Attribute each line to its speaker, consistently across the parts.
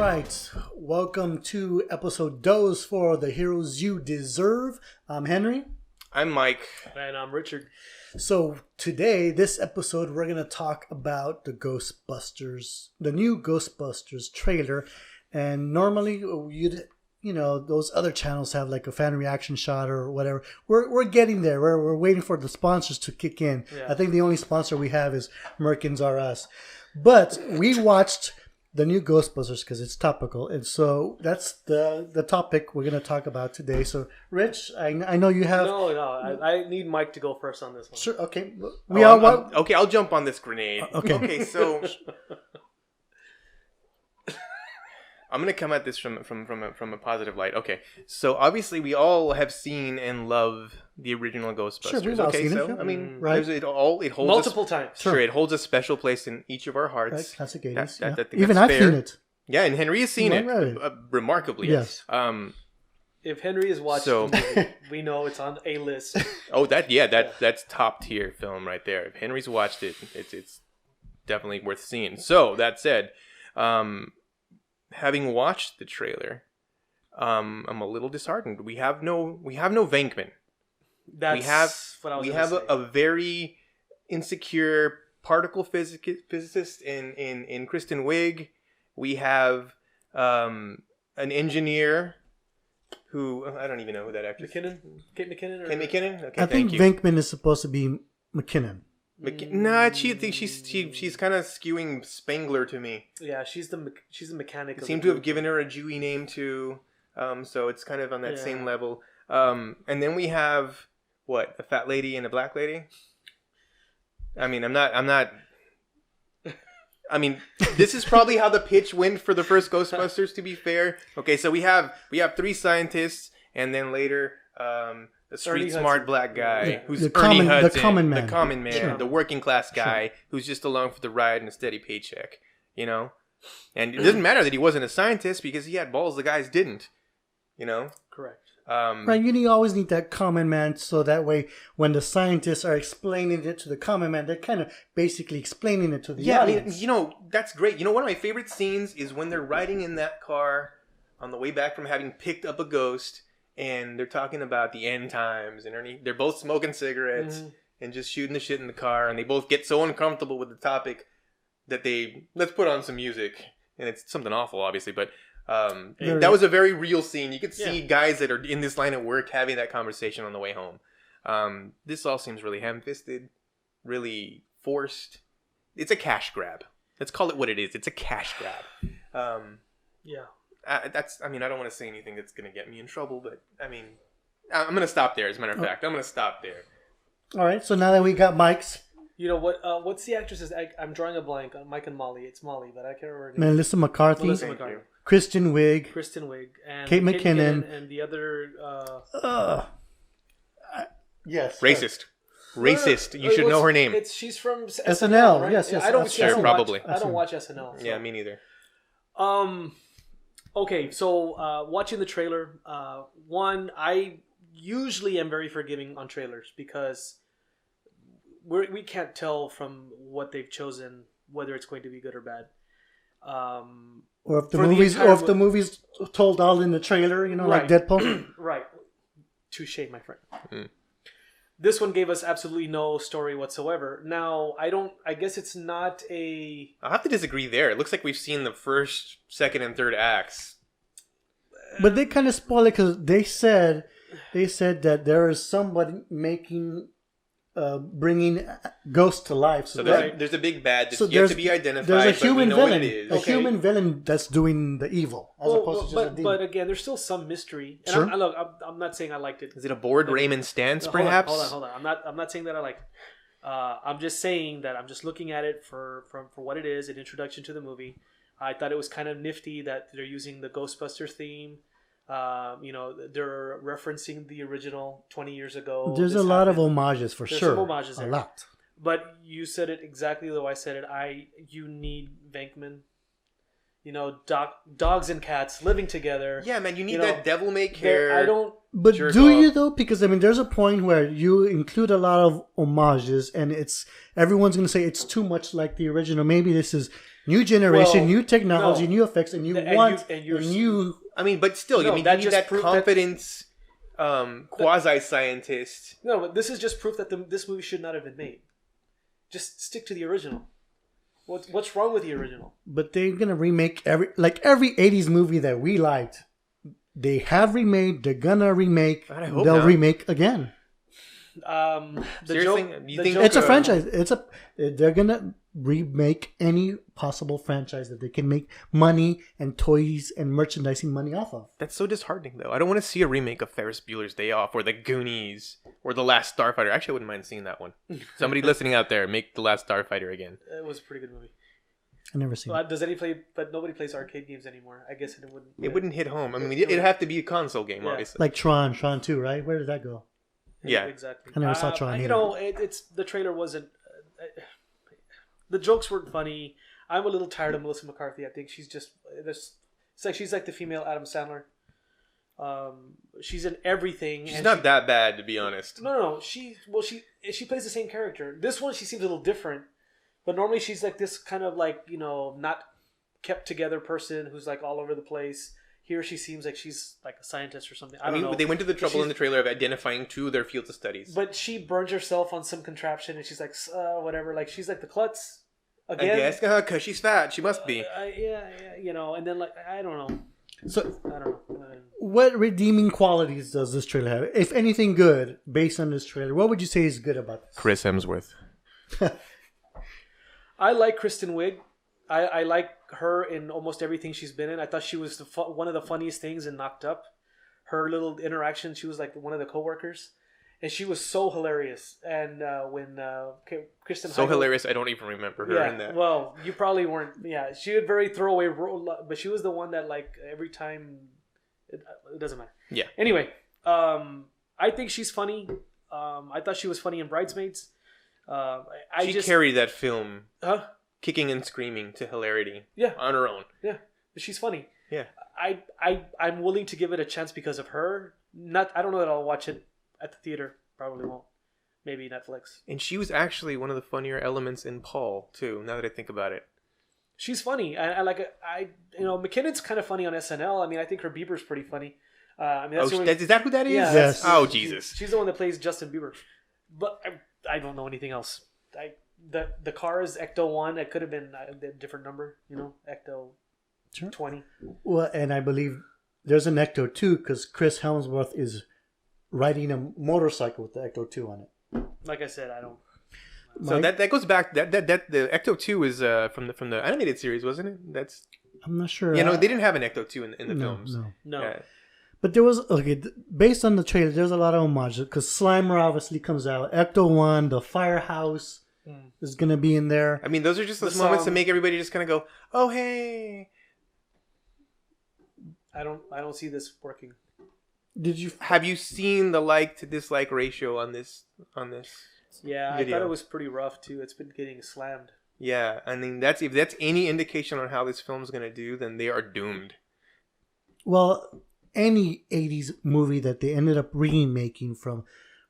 Speaker 1: right, welcome to episode Dose for the Heroes You Deserve. I'm Henry.
Speaker 2: I'm Mike.
Speaker 3: And I'm Richard.
Speaker 1: So today, this episode, we're going to talk about the Ghostbusters, the new Ghostbusters trailer. And normally, those other channels have like a fan reaction shot or whatever. We're getting there. We're waiting for the sponsors to kick in. Yeah. I think the only sponsor we have is Merkins R Us. But we watched the new Ghostbusters because it's topical, and so that's the topic we're going to talk about today. So, Rich, I know you have.
Speaker 3: No, I need Mike to go first on this one.
Speaker 1: Sure. Okay.
Speaker 2: Okay, I'll jump on this grenade. Okay. So I'm going to come at this from a positive light. Okay, so obviously we all have seen and love the original Ghostbusters.
Speaker 1: Sure, we've all seen it.
Speaker 2: I mean,
Speaker 1: right?
Speaker 2: It holds
Speaker 3: multiple times.
Speaker 2: Sure, it holds a special place in each of our hearts.
Speaker 1: Right, classic 80s.
Speaker 2: Even
Speaker 1: I've seen it.
Speaker 2: Yeah, and Henry has seen it remarkably.
Speaker 1: Yes.
Speaker 3: If Henry has watched the movie, we know it's on a list.
Speaker 2: That's top tier film right there. If Henry's watched it, it's definitely worth seeing. So that said, having watched the trailer, I'm a little disheartened. We have no Venkman. We have a very insecure particle physicist in Kristen Wiig. We have an engineer who I don't even know who that actor is.
Speaker 3: Kate McKinnon?
Speaker 2: Kate McKinnon? Okay,
Speaker 1: I think Venkman is supposed to be McKinnon.
Speaker 2: Nah, she's kind of skewing Spangler to me.
Speaker 3: Yeah, she's the mechanic.
Speaker 2: They seem to have given her a Jewy name too, so it's kind of on that same level. And then we have a fat lady and a black lady. I mean, I'm not. I mean, this is probably how the pitch went for the first Ghostbusters. To be fair, okay, so we have three scientists, and then later. The street smart black guy who's the common man,
Speaker 1: sure.
Speaker 2: The working class guy who's just along for the ride and a steady paycheck, and it doesn't matter that he wasn't a scientist because he had balls the guys didn't,
Speaker 3: Correct.
Speaker 1: Right, you always need that common man, so that way when the scientists are explaining it to the common man, they're kind of basically explaining it to the audience.
Speaker 2: I mean, that's great. One of my favorite scenes is when they're riding in that car on the way back from having picked up a ghost. And they're talking about the end times, and they're both smoking cigarettes and just shooting the shit in the car, and they both get so uncomfortable with the topic that let's put on some music, and it's something awful, obviously, but that was a very real scene. You could see guys that are in this line of work having that conversation on the way home. This all seems really ham-fisted, really forced. It's a cash grab. Let's call it what it is. It's a cash grab. I don't want to say anything that's going to get me in trouble, but I mean, I'm going to stop there. As a matter of fact, I'm going to stop there.
Speaker 1: All right. So now that we got Mike's,
Speaker 3: what's the actress's? I'm drawing a blank on Mike and Molly. It's Molly, but I can't remember.
Speaker 1: Melissa McCarthy, Kristen Wiig,
Speaker 3: and
Speaker 1: Kate McKinnon,
Speaker 3: and the other.
Speaker 1: Yes.
Speaker 2: Racist. You should know her name.
Speaker 3: She's from
Speaker 1: SNL.
Speaker 3: Right?
Speaker 1: Yes.
Speaker 3: I don't watch SNL.
Speaker 2: So. Yeah, me neither.
Speaker 3: Okay, so watching the trailer, I usually am very forgiving on trailers because we can't tell from what they've chosen whether it's going to be good or bad.
Speaker 1: Or if the movie's told all in the trailer, like Deadpool.
Speaker 3: Right. Touché, my friend. This one gave us absolutely no story whatsoever. Now, I guess it's not a...
Speaker 2: I'll have to disagree there. It looks like we've seen the first, second, and third acts.
Speaker 1: But they kind of spoil it because they said that there is somebody bringing ghosts to life.
Speaker 2: So there's a big bad that's yet to be identified,
Speaker 1: there's a human
Speaker 2: but we know
Speaker 1: villain,
Speaker 2: what it is.
Speaker 1: A human villain that's doing the evil, as opposed to just a demon.
Speaker 3: But again, there's still some mystery. And
Speaker 1: sure.
Speaker 3: I'm not saying I liked it.
Speaker 2: Is it a bored Raymond Stantz, perhaps?
Speaker 3: Hold on. I'm not saying that I liked it. I'm just saying that I'm just looking at it for what it is, an introduction to the movie. I thought it was kind of nifty that they're using the Ghostbusters theme. They're referencing the original 20 years ago.
Speaker 1: There's a lot of homages for
Speaker 3: There's
Speaker 1: sure.
Speaker 3: Some homages there.
Speaker 1: A lot.
Speaker 3: But you said it exactly the way I said it. You need Venkman. Dogs and cats living together.
Speaker 2: Yeah, man, you need that devil may care.
Speaker 3: I don't.
Speaker 1: But do you though? Because there's a point where you include a lot of homages, and everyone's going to say it's too much like the original. Maybe this is New generation,
Speaker 3: Well,
Speaker 1: new technology,
Speaker 3: no.
Speaker 1: new effects, and you
Speaker 3: And
Speaker 1: want
Speaker 3: you- and
Speaker 1: a
Speaker 3: you're-
Speaker 1: new.
Speaker 2: I mean, but still,
Speaker 3: No,
Speaker 2: I mean,
Speaker 3: that
Speaker 2: you need
Speaker 3: just
Speaker 2: that
Speaker 3: proved that-
Speaker 2: confidence, quasi-scientist.
Speaker 3: No, but this is just proof that this movie should not have been made. Just stick to the original. What's wrong with the original?
Speaker 1: But they're gonna remake every 80s movie that we liked. They have remade. They're gonna remake.
Speaker 2: I hope
Speaker 1: They'll
Speaker 2: not.
Speaker 1: remake again.
Speaker 3: The
Speaker 2: Seriously?
Speaker 3: joke,
Speaker 2: You
Speaker 3: the
Speaker 2: think
Speaker 3: joke-
Speaker 1: It's a franchise. They're gonna remake any possible franchise that they can make money and toys and merchandising money off of.
Speaker 2: That's so disheartening, though. I don't want to see a remake of Ferris Bueller's Day Off or The Goonies or The Last Starfighter. Actually, I wouldn't mind seeing that one. Somebody listening out there, make The Last Starfighter again.
Speaker 3: It was a pretty good movie.
Speaker 1: I never seen.
Speaker 3: Does any play? But nobody plays arcade games anymore. I guess it wouldn't.
Speaker 2: It wouldn't hit home. I mean, it'd have to be a console game,
Speaker 3: Yeah.
Speaker 2: obviously.
Speaker 1: Like Tron 2, right? Where did that go?
Speaker 2: Yeah.
Speaker 3: Exactly.
Speaker 1: I never saw Tron
Speaker 3: You
Speaker 1: either.
Speaker 3: know, it's the trailer wasn't. The jokes weren't funny. I'm a little tired of Melissa McCarthy. I think she's just. It's like she's like the female Adam Sandler. She's in everything.
Speaker 2: She's
Speaker 3: and
Speaker 2: not that bad, to be honest.
Speaker 3: No. She plays the same character. This one she seems a little different, but normally she's like this kind of like not kept together person who's like all over the place. Here she seems like she's like a scientist or something. I don't know.
Speaker 2: They went to the trouble in the trailer of identifying two of their fields of studies.
Speaker 3: But she burns herself on some contraption, and she's like, whatever. Like she's like the klutz
Speaker 2: I
Speaker 3: again.
Speaker 2: guess, because she's fat. She must be.
Speaker 3: Yeah, and then like I don't know.
Speaker 1: So,
Speaker 3: I don't know.
Speaker 1: what redeeming qualities does this trailer have? If anything good, based on this trailer, what would you say is good about this?
Speaker 2: Chris Hemsworth.
Speaker 3: I like Kristen Wiig. I like her in almost everything she's been in. I thought she was one of the funniest things in Knocked Up. Her little interaction, she was like one of the coworkers, and she was so hilarious. And when Kristen
Speaker 2: So
Speaker 3: Heigl-
Speaker 2: hilarious, I don't even remember her in that.
Speaker 3: Well, you probably weren't. Yeah, she had very throwaway role, but she was the one that like every time. It doesn't matter.
Speaker 2: Yeah.
Speaker 3: Anyway, I think she's funny. I thought she was funny in Bridesmaids.
Speaker 2: She carried that film,
Speaker 3: Huh?
Speaker 2: kicking and screaming to hilarity.
Speaker 3: Yeah.
Speaker 2: On her own.
Speaker 3: Yeah, but she's funny.
Speaker 2: Yeah.
Speaker 3: I'm willing to give it a chance because of her. I don't know that I'll watch it at the theater. Probably won't. Maybe Netflix.
Speaker 2: And she was actually one of the funnier elements in Paul too. Now that I think about it.
Speaker 3: She's funny. I like. McKinnon's kind of funny on SNL. I mean, I think her Bieber's pretty funny. I mean, that's the only-
Speaker 2: Is that who that is?
Speaker 3: Yeah,
Speaker 1: Yes.
Speaker 2: Oh, Jesus.
Speaker 3: She's the one that plays Justin Bieber. But I don't know anything else. The car is Ecto 1. It could have been a different number. Ecto
Speaker 1: Sure.
Speaker 3: 20.
Speaker 1: Well, and I believe there's an Ecto 2 because Chris Hemsworth is riding a motorcycle with the Ecto 2 on it.
Speaker 3: Like I said, I don't.
Speaker 2: So
Speaker 1: Mike?
Speaker 2: that goes back. That the Ecto 2 is from the animated series, wasn't it? That's
Speaker 1: I'm not sure.
Speaker 2: they didn't have an Ecto 2 in the
Speaker 1: no,
Speaker 2: films.
Speaker 1: no.
Speaker 3: No.
Speaker 2: Yeah.
Speaker 1: But there was based on the trailer. There's a lot of homages because Slimer obviously comes out. Ecto 1, the firehouse is gonna be in there.
Speaker 2: I mean, those are just those
Speaker 3: The
Speaker 2: moments to
Speaker 3: song-
Speaker 2: make everybody just kind of go, "Oh, hey."
Speaker 3: I don't see this working.
Speaker 1: Did you?
Speaker 2: Have you seen the like to dislike ratio on this?
Speaker 3: Yeah,
Speaker 2: Video.
Speaker 3: I thought it was pretty rough too. It's been getting slammed.
Speaker 2: Yeah, I mean if that's any indication on how this film's gonna do, then they are doomed.
Speaker 1: Well, any 80s movie that they ended up remaking from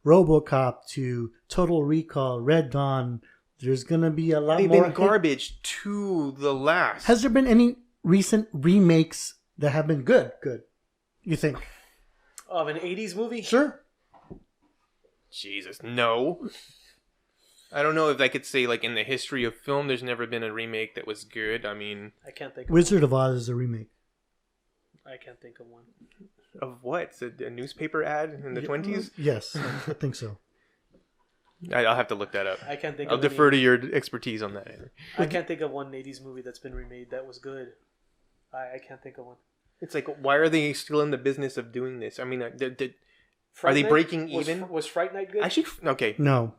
Speaker 1: RoboCop to Total Recall, Red Dawn, there's going to be a lot
Speaker 2: They've
Speaker 1: more.
Speaker 2: been garbage to the last.
Speaker 1: Has there been any recent remakes that have been good? Good. You think?
Speaker 3: Of an 80s movie?
Speaker 1: Sure.
Speaker 2: Jesus, no. I don't know if I could say, like, in the history of film, there's never been a remake that was good. I mean,
Speaker 3: I can't think of
Speaker 1: Wizard of Oz is a remake.
Speaker 3: one. I can't think of one.
Speaker 2: of what? A newspaper ad in the 20s?
Speaker 1: Yes, I think so.
Speaker 2: I'll have to look that up.
Speaker 3: I can't think
Speaker 2: I'll
Speaker 3: of
Speaker 2: defer
Speaker 3: any,
Speaker 2: to your expertise on that.
Speaker 3: I can't think of one 80s movie that's been remade that was good. I can't think of one.
Speaker 2: It's like, why are they still in the business of doing this? I mean, are
Speaker 3: Fright
Speaker 2: they
Speaker 3: Night?
Speaker 2: breaking
Speaker 3: Was-
Speaker 2: even?
Speaker 3: Was Fright Night good?
Speaker 2: Actually, okay.
Speaker 1: No.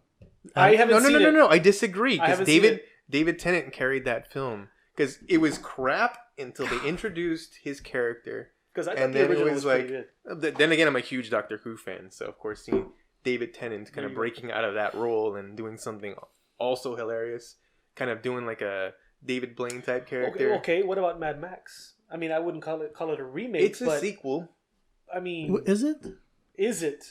Speaker 3: I haven't seen it.
Speaker 2: No. I disagree
Speaker 3: I
Speaker 2: because
Speaker 3: haven't seen
Speaker 2: David Tennant carried that film because it was crap until they introduced his character,
Speaker 3: Because I thought
Speaker 2: and
Speaker 3: the
Speaker 2: then it
Speaker 3: original
Speaker 2: was
Speaker 3: was
Speaker 2: like.
Speaker 3: pretty good.
Speaker 2: Then again, I'm a huge Doctor Who fan, so of course seeing David Tennant kind
Speaker 3: There
Speaker 2: of
Speaker 3: you go.
Speaker 2: breaking out of that role and doing something also hilarious, kind of doing like a David Blaine type character.
Speaker 3: Okay. What about Mad Max? I mean, I wouldn't call it a remake.
Speaker 2: It's a
Speaker 3: but,
Speaker 2: sequel.
Speaker 3: I mean,
Speaker 1: Is it?
Speaker 3: is it?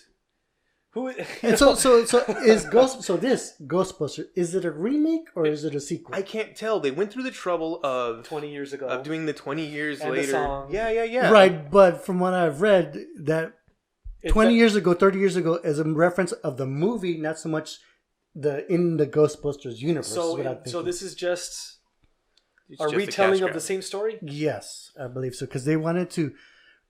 Speaker 3: Who?
Speaker 1: And so is this Ghostbuster, is it a remake or is it a sequel?
Speaker 2: I can't tell. They went through the trouble of
Speaker 3: 20 years ago
Speaker 2: of doing the 20 years
Speaker 3: and
Speaker 2: later.
Speaker 3: the song.
Speaker 2: Yeah.
Speaker 1: Right, but from what I've read, that
Speaker 3: It's
Speaker 1: 20 years ago, 30 years ago, is a reference of the movie, not so much in the Ghostbusters universe. is what I'm
Speaker 3: So
Speaker 1: thinking.
Speaker 3: this is just
Speaker 2: It's
Speaker 3: a
Speaker 2: just
Speaker 3: retelling
Speaker 2: cash
Speaker 3: of
Speaker 2: grab.
Speaker 3: the same story.
Speaker 1: Yes, I believe so, because they wanted to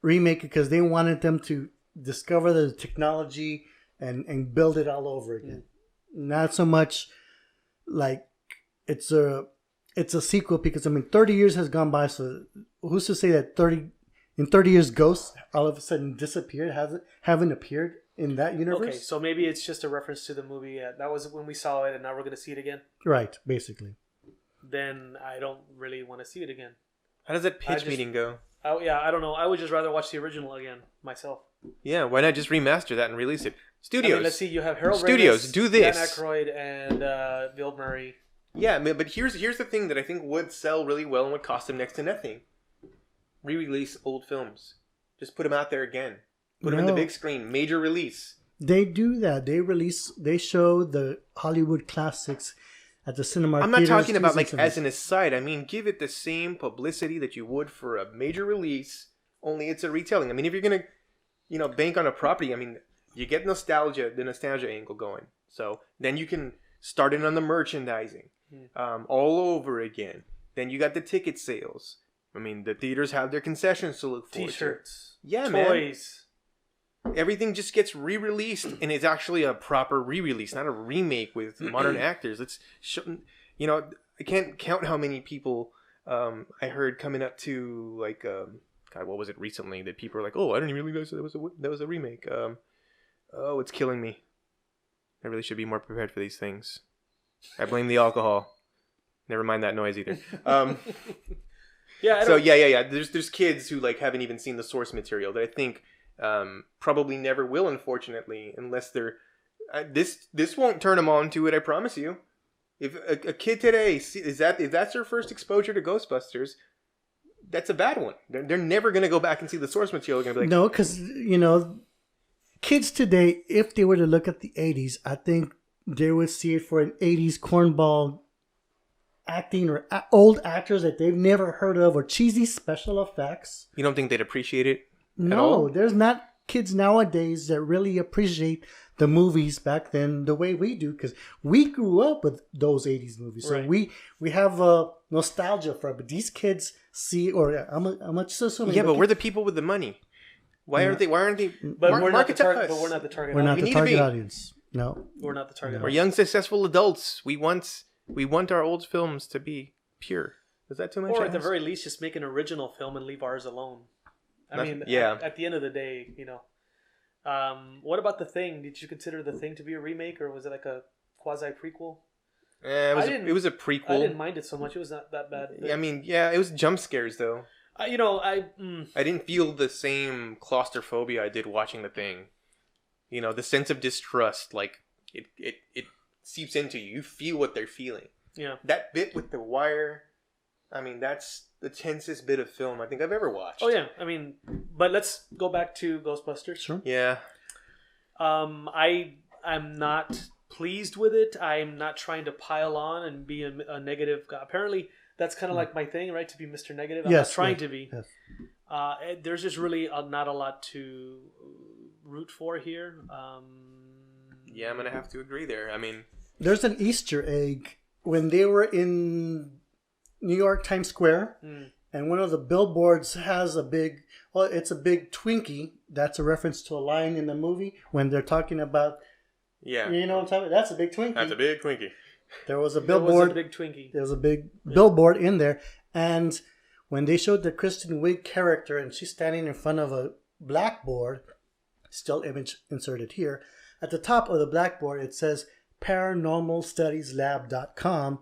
Speaker 1: remake it because they wanted them to discover the technology and build it all over again. Not so much like it's a sequel, because I mean 30 years has gone by, so who's to say that 30 years ghosts all of a sudden disappeared, haven't appeared in that universe?
Speaker 3: Okay, so maybe it's just a reference to the movie. That was when we saw it, and now we're going to see it again.
Speaker 1: Right, basically.
Speaker 3: Then I don't really want to see it again.
Speaker 2: How does that pitch
Speaker 3: just-
Speaker 2: meeting go?
Speaker 3: I don't know. I would just rather watch the original again myself.
Speaker 2: Yeah, why not just remaster that and release it?
Speaker 3: I
Speaker 2: Studios.
Speaker 3: mean, let's see. You have Harold
Speaker 2: Studios,
Speaker 3: Ramis,
Speaker 2: do this.
Speaker 3: Dan Aykroyd, and Bill Murray.
Speaker 2: Yeah, but here's the thing that I think would sell really well and would cost them next to nothing. Re-release old films. Just put them out there again. Put them in the
Speaker 1: No.
Speaker 2: big screen. Major release.
Speaker 1: They do that. They show the Hollywood classics at the cinema.
Speaker 2: I'm not
Speaker 1: theaters,
Speaker 2: talking about like
Speaker 1: seasons.
Speaker 2: as an aside. I mean, give it the same publicity that you would for a major release, only it's a retelling. I mean, if you're gonna, bank on a property, I mean, you get the nostalgia angle going. So then you can start in on the merchandising, all over again. Then you got the ticket sales. I mean, the theaters have their concessions to look forward to.
Speaker 3: T-shirts.
Speaker 2: Yeah, man.
Speaker 3: Toys.
Speaker 2: Everything just gets re-released, and it's actually a proper re-release, not a remake with modern actors. Let's I can't count how many people I heard coming up to like God, what was it recently that people were like, oh, I didn't even realize that was a remake. Oh, it's killing me. I really should be more prepared for these things. I blame the alcohol. Never mind that noise either.
Speaker 3: Yeah.
Speaker 2: So yeah. There's kids who like haven't even seen the source material that I think probably never will, unfortunately, unless they're this won't turn them on to it. I promise you. If a kid today if that's their first exposure to Ghostbusters, that's a bad one. They're never gonna go back and see the source material. They're gonna be like,
Speaker 1: No, because kids today, if they were to look at the 80s, I think they would see it for an 80s cornball acting or old actors that they've never heard of, or cheesy special effects.
Speaker 2: you don't think they'd appreciate it?
Speaker 1: No,
Speaker 2: all?
Speaker 1: there's not kids nowadays that really appreciate the movies back then the way we do, because we grew up with those 80s movies. So
Speaker 3: Right.
Speaker 1: we have nostalgia for it. But these kids see, or I'm just assuming.
Speaker 2: Yeah, but we're the people with the money. Why aren't they?
Speaker 3: But we're not the
Speaker 2: market to
Speaker 3: target.
Speaker 2: us.
Speaker 3: But we're not the target.
Speaker 1: We're not
Speaker 2: we
Speaker 1: the
Speaker 2: need to
Speaker 1: target
Speaker 2: be.
Speaker 1: audience. No.
Speaker 3: We're not the target.
Speaker 2: We're young, successful adults. We want our old films to be pure. Is that too much?
Speaker 3: Or
Speaker 2: to
Speaker 3: at the
Speaker 2: ask?
Speaker 3: very least, just make an original film and leave ours alone. I
Speaker 2: Nothing-
Speaker 3: mean,
Speaker 2: yeah.
Speaker 3: At the end of the day, what about The Thing? Did you consider The Thing to be a remake, or was it like a quasi prequel?
Speaker 2: It was a prequel.
Speaker 3: I didn't mind it so much. It was not that bad.
Speaker 2: I mean, yeah, it was jump scares though. I didn't feel the same claustrophobia I did watching The Thing. The sense of distrust, like it seeps into you. You feel what they're feeling.
Speaker 3: Yeah.
Speaker 2: That bit with the wire, I mean, that's the tensest bit of film I think I've ever watched.
Speaker 3: Oh yeah. I mean, but let's go back to Ghostbusters.
Speaker 1: Sure.
Speaker 2: Yeah.
Speaker 3: I'm not pleased with it. I'm not trying to pile on and be a negative guy. Apparently, that's kind of like my thing, right? To be Mr. Negative. I'm
Speaker 1: Yes,
Speaker 3: not trying
Speaker 1: yes,
Speaker 3: to be.
Speaker 1: yes.
Speaker 3: There's just really not a lot to root for here.
Speaker 2: Yeah, I'm gonna have to agree there. I mean,
Speaker 1: There's an Easter egg when they were in New York Times Square, and one of the billboards has it's a big Twinkie. That's a reference to a line in the movie when they're talking about,
Speaker 2: yeah,
Speaker 1: you know what I'm talking about? That's a big Twinkie.
Speaker 2: that's a big Twinkie.
Speaker 1: There was a
Speaker 3: There was
Speaker 1: billboard.
Speaker 3: a big Twinkie.
Speaker 1: There was a big billboard in there, and when they showed the Kristen Wiig character and she's standing in front of a blackboard, still image inserted here, at the top of the blackboard it says paranormalstudieslab.com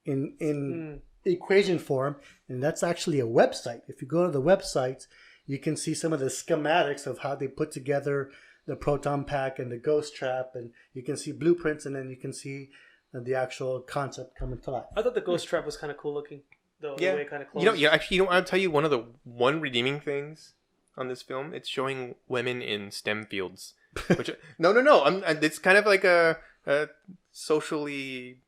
Speaker 1: in equation form, and that's actually a website. If you go to the website, you can see some of the schematics of how they put together the proton pack and the ghost trap, and you can see blueprints, and then you can see the actual concept coming to life.
Speaker 3: I thought the ghost trap was kind of cool looking. The
Speaker 2: Yeah,
Speaker 3: way it kind of closed.
Speaker 2: actually, I'll tell you one redeeming things on this film. It's showing women in STEM fields. Which no. It's kind of like a socially,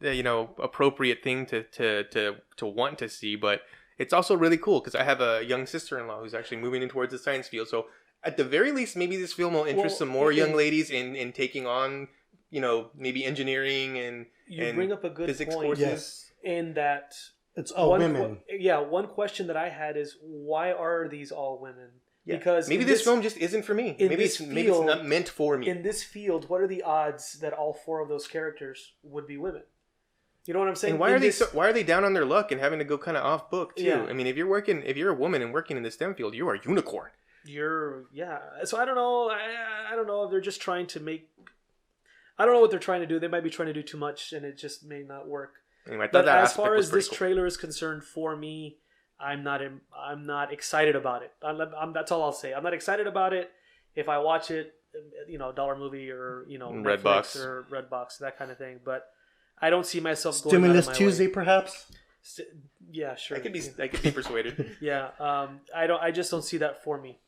Speaker 2: appropriate thing to want to see, but it's also really cool because I have a young sister-in-law who's actually moving in towards the science field. So at the very least, maybe this film will interest some more young ladies in taking on, maybe engineering and
Speaker 3: bring up a good
Speaker 2: physics
Speaker 3: point.
Speaker 2: courses.
Speaker 1: Yes.
Speaker 3: In that
Speaker 1: it's all women.
Speaker 3: One question that I had is, why are these all women?
Speaker 2: Yeah.
Speaker 3: Because
Speaker 2: maybe this film just isn't for me. Maybe it's not meant for me.
Speaker 3: In this field, what are the odds that all 4 of those characters would be women? You know what I'm saying?
Speaker 2: And why are they down on their luck and having to go kind of off book too?
Speaker 3: Yeah.
Speaker 2: I mean, if you're a woman and working in the STEM field, you are a unicorn.
Speaker 3: So I don't know. I don't know if they're just trying to make. I don't know what they're trying to do. They might be trying to do too much, and it just may not work.
Speaker 2: Anyway,
Speaker 3: but as far as this trailer is concerned, for me, I'm not excited about it. That's all I'll say. I'm not excited about it. If I watch it, Dollar Movie or
Speaker 2: Redbox
Speaker 3: or Redbox, that kind of thing. But I don't see myself
Speaker 1: Stimulus
Speaker 3: going
Speaker 1: Tuesday, perhaps.
Speaker 3: Yeah, sure.
Speaker 2: I could be persuaded.
Speaker 3: Yeah, I just don't see that for me.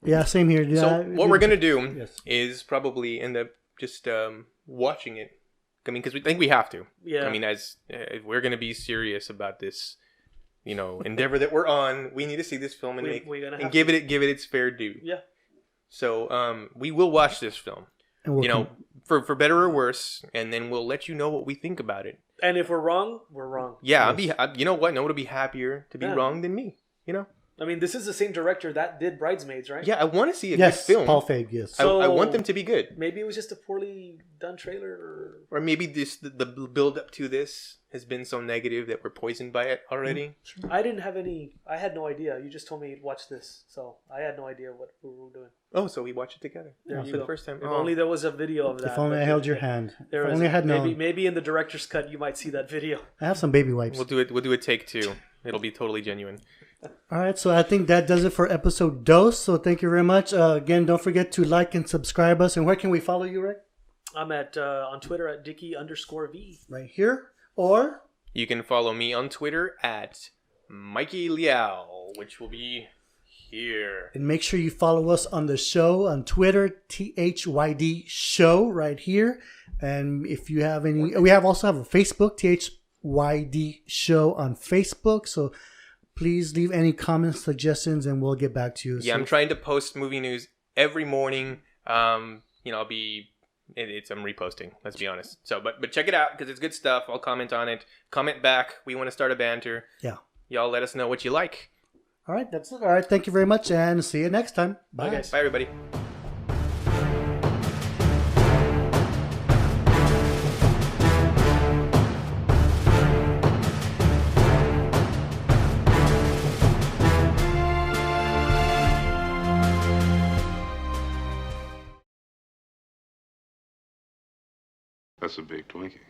Speaker 1: Yeah, same here. Yeah,
Speaker 2: so what we're gonna do is probably end up just watching it. I mean, because we think we have to.
Speaker 3: Yeah.
Speaker 2: I mean, as if we're gonna be serious about this, endeavor that we're on, we need to see this film and give it its fair due.
Speaker 3: Yeah.
Speaker 2: So we will watch this film. For better or worse, and then we'll let you know what we think about it.
Speaker 3: And if we're wrong, we're wrong.
Speaker 2: Yeah, you know what? No one would be happier to be wrong than me.
Speaker 3: I mean, this is the same director that did Bridesmaids, right?
Speaker 2: Yeah, I want to see a good film.
Speaker 1: Paul Feig, yes.
Speaker 2: So, I want them to be good.
Speaker 3: Maybe it was just a poorly done trailer,
Speaker 2: or maybe the build up to this has been so negative that we're poisoned by it already.
Speaker 3: Sure. I had no idea. You just told me watch this, so I had no idea what we were doing.
Speaker 2: Oh, so we watched it together
Speaker 3: for
Speaker 2: the first time.
Speaker 3: If only there was a video of that.
Speaker 1: If only I held your hand.
Speaker 3: If
Speaker 1: only I had known.
Speaker 3: Maybe in the director's cut you might see that video.
Speaker 1: I have some baby wipes.
Speaker 2: We'll do a take 2. It'll be totally genuine.
Speaker 1: All right, so I think that does it for episode Dos. So thank you very much. Again, don't forget to like and subscribe us. And where can we follow you, Rick?
Speaker 3: I'm on Twitter at Dicky_V.
Speaker 1: Right here. Or
Speaker 2: you can follow me on Twitter at Mikey Liao, which will be here.
Speaker 1: And make sure you follow us on the show on Twitter, THYD Show, right here. And if you have any, we also have a Facebook, THYD Show on Facebook. So please leave any comments, suggestions, and we'll get back to you.
Speaker 2: Yeah, I'm trying to post movie news every morning. I'm reposting. Let's be honest. So, but check it out because it's good stuff. I'll comment on it. Comment back. We want to start a banter.
Speaker 1: Yeah.
Speaker 2: Y'all let us know what you like.
Speaker 1: All right, that's it. All right, thank you very much, and see you next time. Bye,
Speaker 3: guys.
Speaker 2: Bye, everybody.
Speaker 4: That's a big Twinkie.